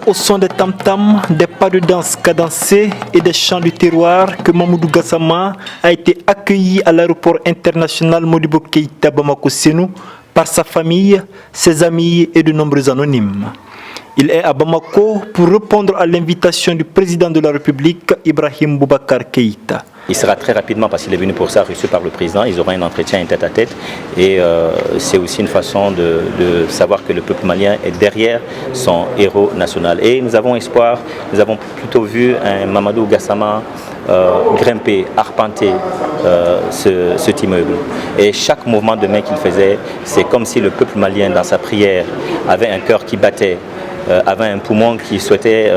au son des tam-tams, des pas de danse cadencés et des chants du terroir que Mamoudou Gassama a été accueilli à l'aéroport international Modibo Keïta Bamako-Sénou par sa famille, ses amis et de nombreux anonymes. Il est à Bamako pour répondre à l'invitation du président de la République, Ibrahim Boubacar Keïta. Il sera très rapidement, parce qu'il est venu pour ça, reçu par le président. Ils auront un entretien, un tête-à-tête. Et c'est aussi une façon de savoir que le peuple malien est derrière son héros national. Et nous avons espoir, nous avons plutôt vu un Mamadou Gassama grimper, arpenter cet immeuble. Et chaque mouvement de main qu'il faisait, c'est comme si le peuple malien, dans sa prière, avait un cœur qui battait, avait un poumon qui souhaitait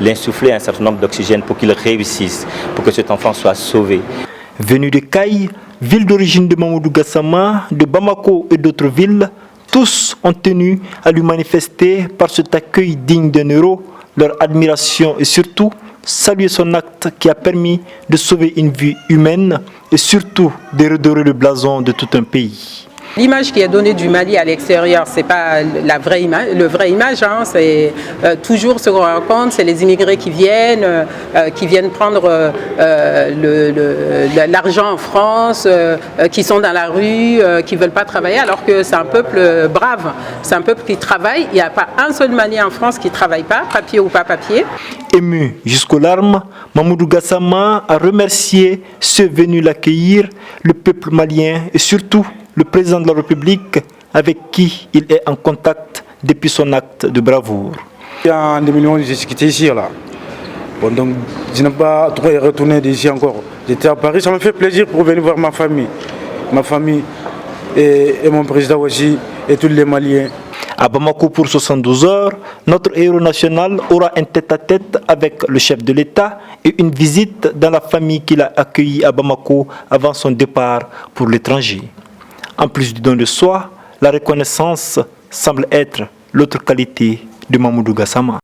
l'insuffler un certain nombre d'oxygène pour qu'il réussisse, pour que cet enfant soit sauvé. Venu de Kaï, ville d'origine de Mamoudou Gassama, de Bamako et d'autres villes, tous ont tenu à lui manifester par cet accueil digne d'un héros leur admiration et surtout saluer son acte qui a permis de sauver une vie humaine et surtout de redorer le blason de tout un pays. L'image qui est donnée du Mali à l'extérieur, c'est pas la vraie image. Le vrai image, hein, c'est toujours ce qu'on raconte, c'est les immigrés qui viennent prendre l'argent en France, qui sont dans la rue, qui veulent pas travailler, alors que c'est un peuple brave, c'est un peuple qui travaille. Il n'y a pas un seul Malien en France qui travaille pas, papier ou pas papier. Ému jusqu'aux larmes, Mamoudou Gassama a remercié ceux venus l'accueillir, le peuple malien et surtout le président de la République avec qui il est en contact depuis son acte de bravoure. En 2011, j'ai quitté ici. Là. Bon, donc, je n'ai pas retourné d'ici encore. J'étais à Paris, ça me fait plaisir pour venir voir ma famille et mon président aussi et tous les Maliens. À Bamako pour 72 heures, notre héros national aura un tête-à-tête avec le chef de l'État et une visite dans la famille qu'il a accueillie à Bamako avant son départ pour l'étranger. En plus du don de soi, la reconnaissance semble être l'autre qualité de Mamoudou Gassama.